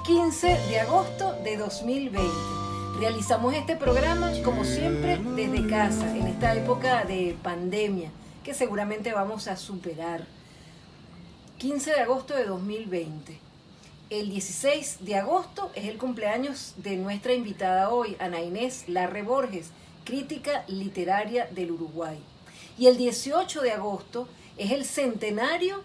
15 de agosto de 2020. Realizamos este programa, como siempre, desde casa, en esta época de pandemia, que seguramente vamos a superar. 15 de agosto de 2020. El 16 de agosto es el cumpleaños de nuestra invitada hoy, Ana Inés Larre Borges, crítica literaria del Uruguay. Y el 18 de agosto es el centenario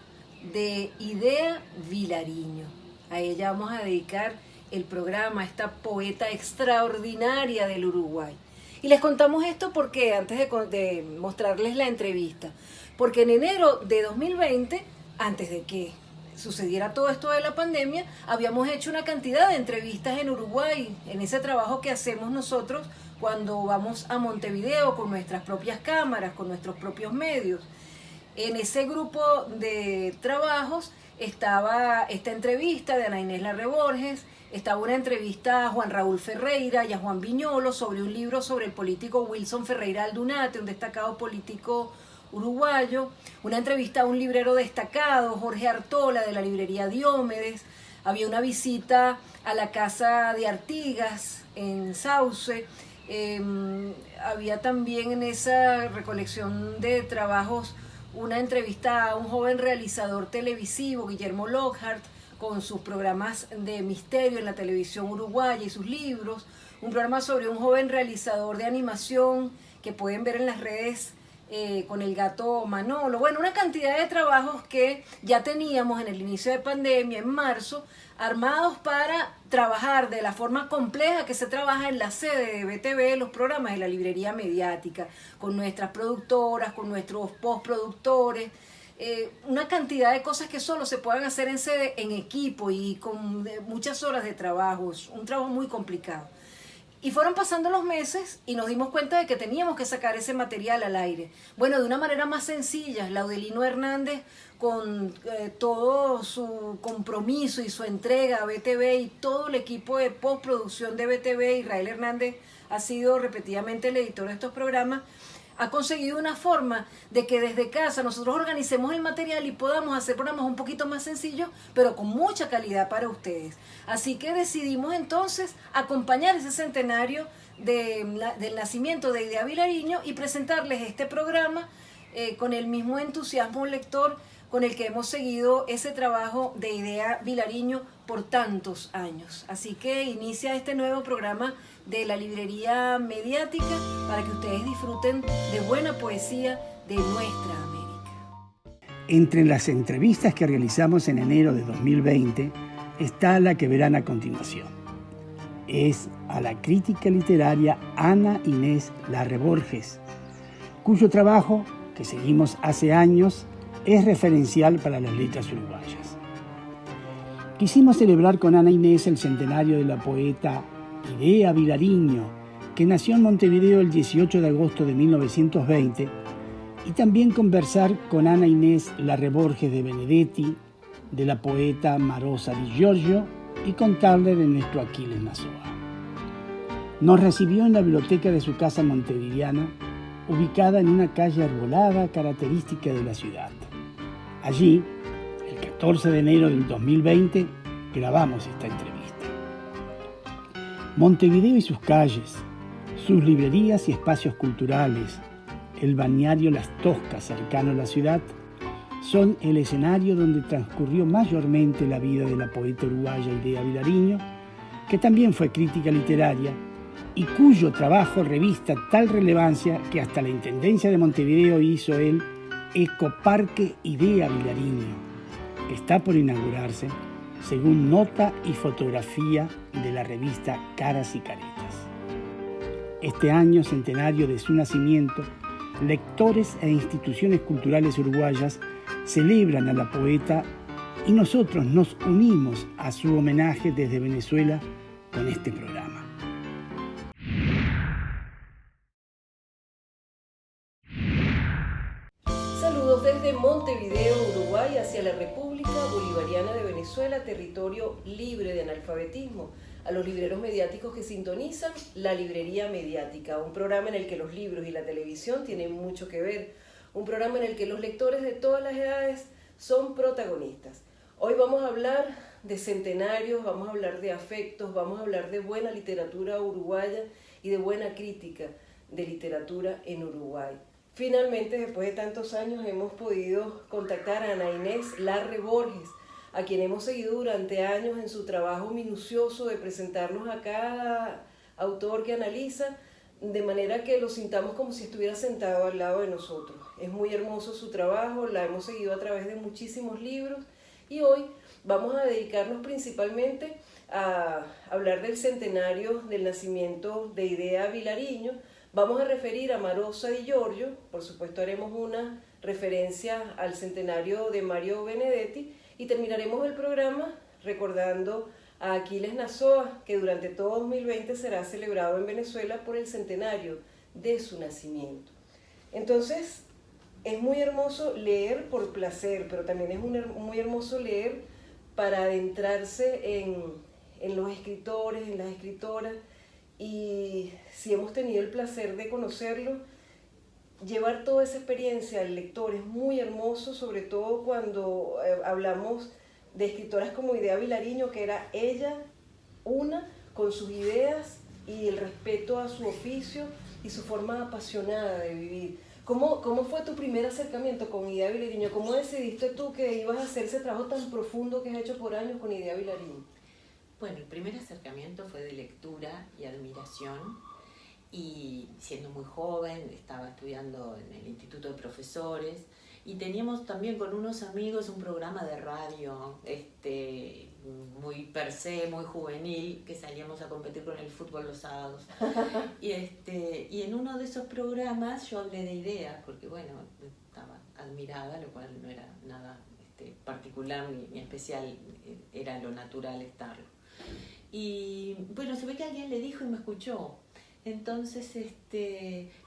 de Idea Vilariño. A ella vamos a dedicar el programa, a esta poeta extraordinaria del Uruguay. Y les contamos esto porque antes de mostrarles la entrevista, porque en enero de 2020, antes de que sucediera todo esto de la pandemia, habíamos hecho una cantidad de entrevistas en Uruguay, en ese trabajo que hacemos nosotros cuando vamos a Montevideo con nuestras propias cámaras, con nuestros propios medios. En ese grupo de trabajos estaba esta entrevista de Ana Inés Larre Borges, estaba una entrevista a Juan Raúl Ferreira y a Juan Viñolo sobre un libro sobre el político Wilson Ferreira Aldunate, un destacado político uruguayo, una entrevista a un librero destacado, Jorge Artola, de la librería Diomedes. Había una visita a la casa de Artigas en Sauce. Había también en esa recolección de trabajos una entrevista a un joven realizador televisivo, Guillermo Lockhart, con sus programas de misterio en la televisión uruguaya y sus libros, un programa sobre un joven realizador de animación que pueden ver en las redes con el gato Manolo. Bueno, una cantidad de trabajos que ya teníamos en el inicio de pandemia, en marzo, armados para trabajar de la forma compleja que se trabaja en la sede de BTV, los programas de la librería mediática, con nuestras productoras, con nuestros postproductores, una cantidad de cosas que solo se pueden hacer en sede, en equipo y con muchas horas de trabajo, un trabajo muy complicado. Y fueron pasando los meses y nos dimos cuenta de que teníamos que sacar ese material al aire. Bueno, de una manera más sencilla, Laudelino Hernández, con todo su compromiso y su entrega a BTV y todo el equipo de postproducción de BTV, Israel Hernández ha sido repetidamente el editor de estos programas, ha conseguido una forma de que desde casa nosotros organicemos el material y podamos hacer programas un poquito más sencillos, pero con mucha calidad para ustedes. Así que decidimos entonces acompañar ese centenario del nacimiento de Idea Vilariño y presentarles este programa con el mismo entusiasmo lector con el que hemos seguido ese trabajo de Idea Vilariño por tantos años. Así que inicia este nuevo programa de la librería mediática para que ustedes disfruten de buena poesía de nuestra América. Entre las entrevistas que realizamos en enero de 2020 está la que verán a continuación. Es a la crítica literaria Ana Inés Larre Borges, cuyo trabajo, que seguimos hace años, es referencial para las letras uruguayas. Quisimos celebrar con Ana Inés el centenario de la poeta Idea Vilariño, que nació en Montevideo el 18 de agosto de 1920, y también conversar con Ana Inés Larre Borges de Benedetti, de la poeta Marosa Di Giorgio, y contarle de nuestro Aquiles Nazoa. Nos recibió en la biblioteca de su casa montevideana, ubicada en una calle arbolada característica de la ciudad. Allí, el 14 de enero del 2020, grabamos esta entrevista. Montevideo y sus calles, sus librerías y espacios culturales, el balneario Las Toscas cercano a la ciudad, son el escenario donde transcurrió mayormente la vida de la poeta uruguaya Idea Vilariño, que también fue crítica literaria y cuyo trabajo revista tal relevancia que hasta la Intendencia de Montevideo hizo el Ecoparque Idea Vilariño, que está por inaugurarse, según nota y fotografía de la revista Caras y Caretas. Este año centenario de su nacimiento, lectores e instituciones culturales uruguayas celebran a la poeta y nosotros nos unimos a su homenaje desde Venezuela con este programa. Saludos desde Montevideo, Uruguay, hacia la República Bolivariana de Venezuela, territorio libre de analfabetismo. A los libreros mediáticos que sintonizan La Librería Mediática, un programa en el que los libros y la televisión tienen mucho que ver, un programa en el que los lectores de todas las edades son protagonistas. Hoy vamos a hablar de centenarios, vamos a hablar de afectos, vamos a hablar de buena literatura uruguaya y de buena crítica de literatura en Uruguay. Finalmente, después de tantos años, hemos podido contactar a Ana Inés Larre Borges, a quien hemos seguido durante años en su trabajo minucioso de presentarnos a cada autor que analiza, de manera que lo sintamos como si estuviera sentado al lado de nosotros. Es muy hermoso su trabajo, la hemos seguido a través de muchísimos libros y hoy vamos a dedicarnos principalmente a hablar del centenario del nacimiento de Idea Vilariño. Vamos a referir a Marosa Di Giorgio, por supuesto haremos una referencia al centenario de Mario Benedetti y terminaremos el programa recordando a Aquiles Nazoa, que durante todo 2020 será celebrado en Venezuela por el centenario de su nacimiento. Entonces, es muy hermoso leer por placer, pero también es muy hermoso leer para adentrarse en los escritores, en las escritoras, y si hemos tenido el placer de conocerlo, llevar toda esa experiencia al lector es muy hermoso, sobre todo cuando hablamos de escritoras como Idea Vilariño, que era ella una con sus ideas y el respeto a su oficio y su forma apasionada de vivir. ¿Cómo fue tu primer acercamiento con Idea Vilariño? ¿Cómo decidiste tú que ibas a hacer ese trabajo tan profundo que has hecho por años con Idea Vilariño? Bueno, el primer acercamiento fue de lectura y admiración, y siendo muy joven estaba estudiando en el Instituto de Profesores y teníamos también con unos amigos un programa de radio muy per se, muy juvenil, que salíamos a competir con el fútbol los sábados. Y en uno de esos programas yo hablé de Idea, porque bueno, estaba admirada, lo cual no era nada particular ni especial, era lo natural estarlo. Y bueno, se ve que alguien le dijo y me escuchó. Entonces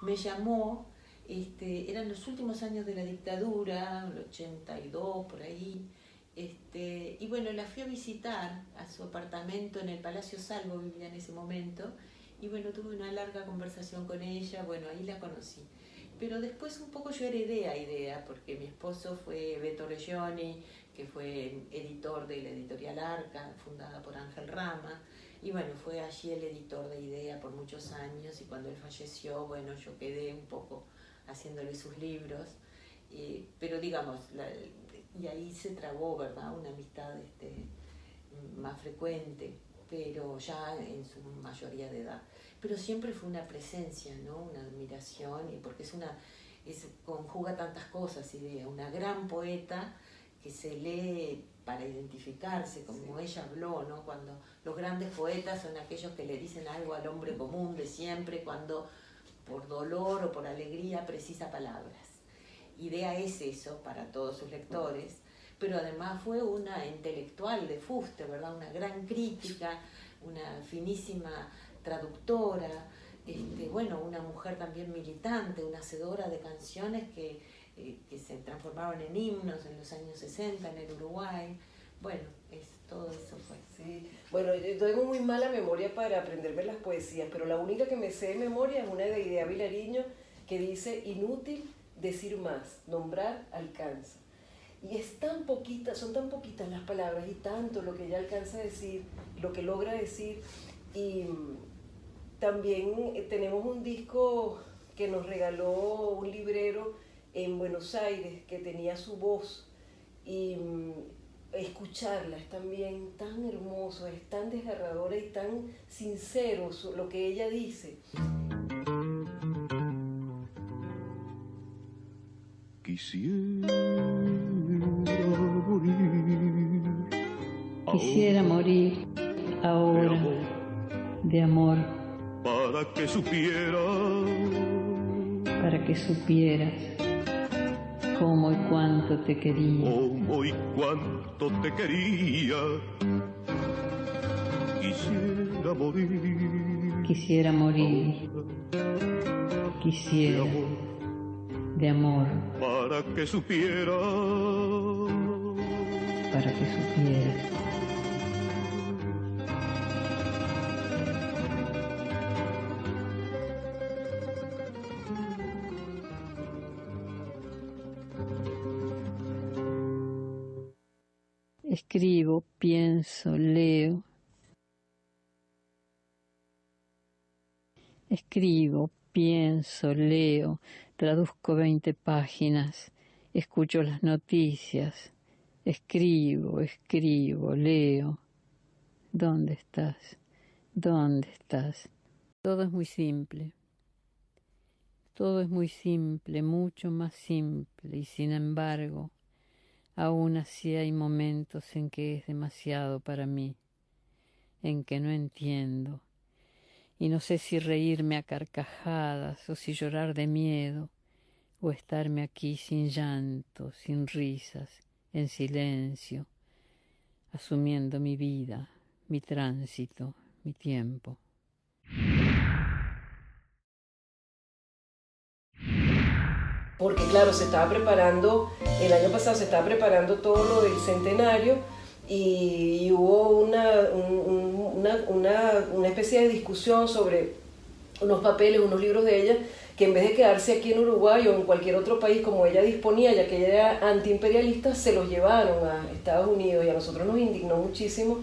me llamó, eran los últimos años de la dictadura, el 82 por ahí, y bueno, la fui a visitar a su apartamento en el Palacio Salvo, vivía en ese momento, y bueno, tuve una larga conversación con ella, bueno, ahí la conocí. Pero después un poco yo heredé a Idea, porque mi esposo fue Beto Legioni, que fue editor de la editorial Arca, fundada por Ángel Rama, y bueno, fue allí el editor de Idea por muchos años, y cuando él falleció, bueno, yo quedé un poco haciéndole sus libros, pero digamos, y ahí se trabó, ¿verdad?, una amistad más frecuente, pero ya en su mayoría de edad. Pero siempre fue una presencia, ¿no?, una admiración, y porque conjuga tantas cosas, Idea, una gran poeta que se lee para identificarse, como ella habló, ¿no?, cuando los grandes poetas son aquellos que le dicen algo al hombre común de siempre, cuando por dolor o por alegría precisa palabras. Idea es eso para todos sus lectores, pero además fue una intelectual de fuste, ¿verdad?, una gran crítica, una finísima traductora, bueno, una mujer también militante, una hacedora de canciones que se transformaron en himnos en los años 60 en el Uruguay. Bueno, todo eso fue. Sí, bueno, yo tengo muy mala memoria para aprenderme las poesías, pero la única que me sé de memoria es una de Idea Vilariño que dice: inútil decir más, nombrar alcanza. Y son tan poquitas las palabras y tanto lo que ella alcanza a decir, lo que logra decir. Y también tenemos un disco que nos regaló un librero en Buenos Aires que tenía su voz, y escucharla es también tan hermoso, es tan desgarradora y tan sincero lo que ella dice. Quisiera morir ahora de amor, para que supieras cómo y cuánto te quería. Cómo y cuánto te quería. Quisiera morir. Quisiera de amor. Para que supieras. Para que supieras. Escribo, pienso, leo. Escribo, pienso, leo, traduzco 20 páginas, escucho las noticias, escribo, leo. ¿Dónde estás? ¿Dónde estás? Todo es muy simple. Todo es muy simple, mucho más simple, y sin embargo, aún así hay momentos en que es demasiado para mí, en que no entiendo, y no sé si reírme a carcajadas o si llorar de miedo, o estarme aquí sin llanto, sin risas, en silencio, asumiendo mi vida, mi tránsito, mi tiempo. Porque claro, se estaba preparando, el año pasado se estaba preparando todo lo del centenario y hubo una especie de discusión sobre unos papeles, unos libros de ella, que en vez de quedarse aquí en Uruguay o en cualquier otro país como ella disponía, ya que ella era antiimperialista, se los llevaron a Estados Unidos y a nosotros nos indignó muchísimo.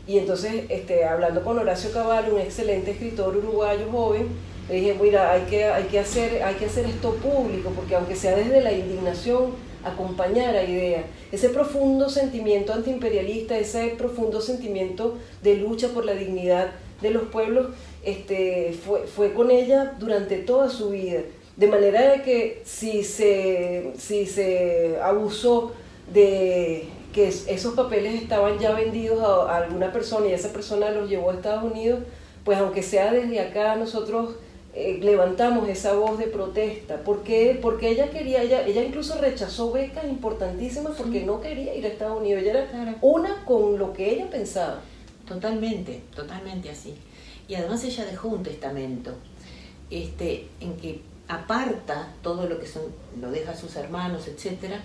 Y entonces, hablando con Horacio Cavallo, un excelente escritor uruguayo joven, le dije, mira, hay que hacer esto público, porque aunque sea desde la indignación, acompañar a ideas. Ese profundo sentimiento antiimperialista, ese profundo sentimiento de lucha por la dignidad de los pueblos, fue con ella durante toda su vida. De manera de que si se abusó de que esos papeles estaban ya vendidos a alguna persona y esa persona los llevó a Estados Unidos, pues aunque sea desde acá nosotros levantamos esa voz de protesta. Porque ella quería, ella incluso rechazó becas importantísimas porque no quería ir a Estados Unidos. Ella era una con lo que ella pensaba. Totalmente así. Y además ella dejó un testamento en que aparta todo lo que son, lo deja a sus hermanos, etcétera,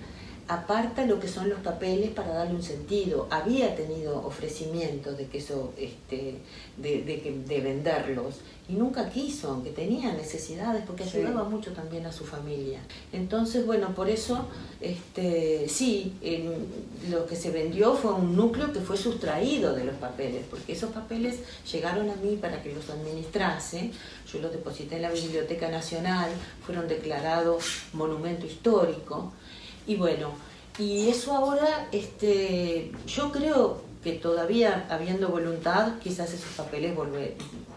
aparta lo que son los papeles para darle un sentido. Había tenido ofrecimientos de que eso, de venderlos, y nunca quiso, aunque tenía necesidades, porque ayudaba mucho también a su familia. Entonces, bueno, por eso, lo que se vendió fue un núcleo que fue sustraído de los papeles, porque esos papeles llegaron a mí para que los administrase. Yo los deposité en la Biblioteca Nacional, fueron declarados monumento histórico. Y bueno, y eso ahora, yo creo que todavía habiendo voluntad, quizás esos papeles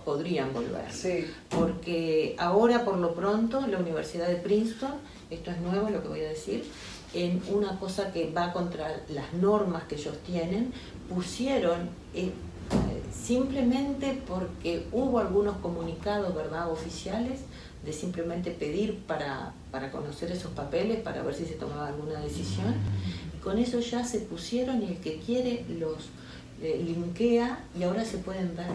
podrían volver. Sí. Porque ahora, por lo pronto, la Universidad de Princeton, esto es nuevo lo que voy a decir, en una cosa que va contra las normas que ellos tienen, pusieron, simplemente porque hubo algunos comunicados, ¿verdad?, oficiales, de simplemente pedir para conocer esos papeles, para ver si se tomaba alguna decisión. Y con eso ya se pusieron y el que quiere los linkea y ahora se pueden ver.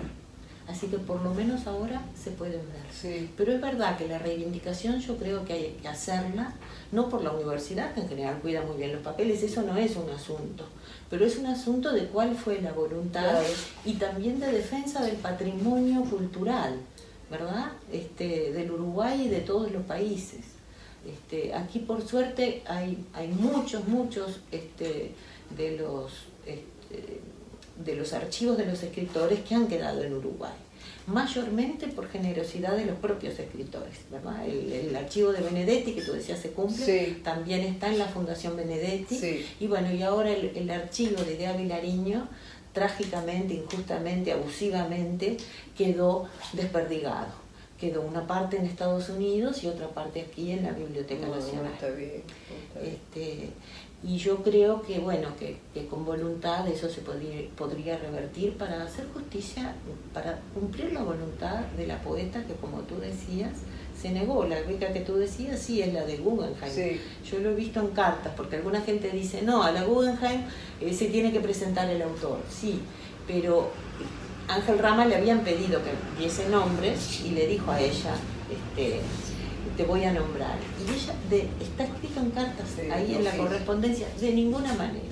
Así que por lo menos ahora se pueden ver. Sí. Pero es verdad que la reivindicación yo creo que hay que hacerla, no por la universidad, que en general cuida muy bien los papeles, eso no es un asunto, pero es un asunto de cuál fue la voluntad y también de defensa del patrimonio cultural, ¿verdad? Del Uruguay y de todos los países. Aquí por suerte hay muchos de los archivos de los escritores que han quedado en Uruguay, mayormente por generosidad de los propios escritores, ¿verdad? El archivo de Benedetti, que tú decías se cumple, también está en la Fundación Benedetti, y bueno, y ahora el archivo de Idea Vilariño, trágicamente, injustamente, abusivamente, quedó desperdigado. Quedó una parte en Estados Unidos y otra parte aquí en la Biblioteca Nacional. Está bien. Y yo creo que, bueno, que con voluntad eso se podría revertir para hacer justicia, para cumplir la voluntad de la poeta que, como tú decías, se negó. La beca que tú decías, sí, es la de Guggenheim. Sí. Yo lo he visto en cartas, porque alguna gente dice, no, a la Guggenheim se tiene que presentar el autor. Sí, pero Ángel Rama le habían pedido que diese nombres y le dijo a ella, te voy a nombrar. Y ella está escrito en cartas, ahí en la correspondencia, de ninguna manera.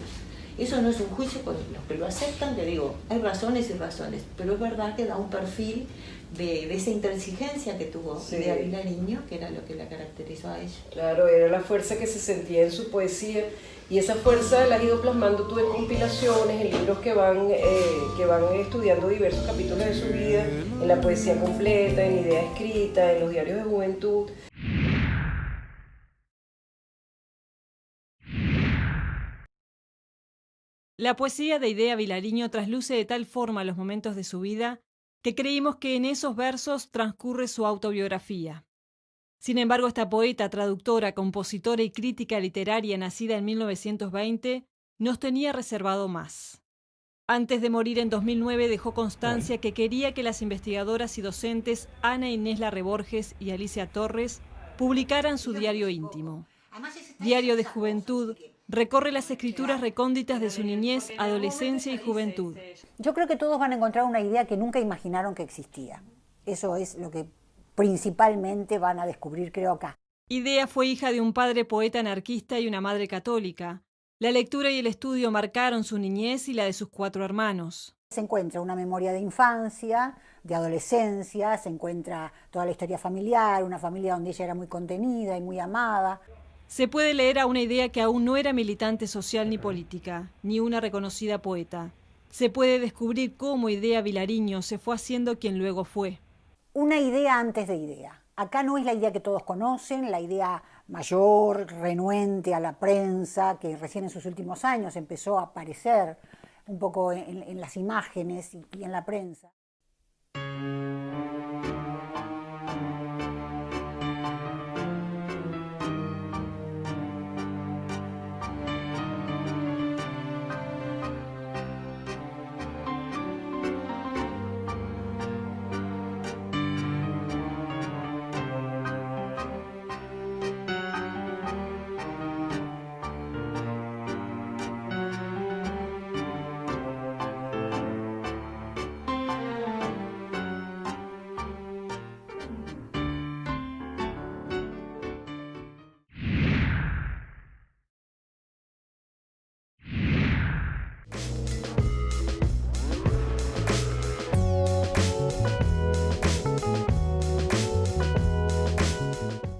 Eso no es un juicio con los que lo aceptan, te digo, hay razones y razones, pero es verdad que da un perfil de esa intransigencia que tuvo Sí. Idea Vilariño, que era lo que la caracterizó a ella. Claro, era la fuerza que se sentía en su poesía y esa fuerza la has ido plasmando tú en compilaciones, en libros que van estudiando diversos capítulos de su vida, en la poesía completa, en Idea escrita, en los diarios de juventud. La poesía de Idea Vilariño trasluce de tal forma los momentos de su vida que creímos que en esos versos transcurre su autobiografía. Sin embargo, esta poeta, traductora, compositora y crítica literaria nacida en 1920 nos tenía reservado más. Antes de morir en 2009 dejó constancia que quería que las investigadoras y docentes Ana Inés Larreborges y Alicia Torres publicaran su diario íntimo. Diario de Juventud recorre las escrituras recónditas de su niñez, adolescencia y juventud. Yo creo que todos van a encontrar una idea que nunca imaginaron que existía. Eso es lo que principalmente van a descubrir, creo, acá. Idea fue hija de un padre poeta anarquista y una madre católica. La lectura y el estudio marcaron su niñez y la de sus 4 hermanos. Se encuentra una memoria de infancia, de adolescencia, se encuentra toda la historia familiar, una familia donde ella era muy contenida y muy amada. Se puede leer a una Idea que aún no era militante social ni política, ni una reconocida poeta. Se puede descubrir cómo Idea Vilariño se fue haciendo quien luego fue. Una idea antes de idea. Acá no es la idea que todos conocen, la idea mayor, renuente a la prensa, que recién en sus últimos años empezó a aparecer un poco en las imágenes y en la prensa.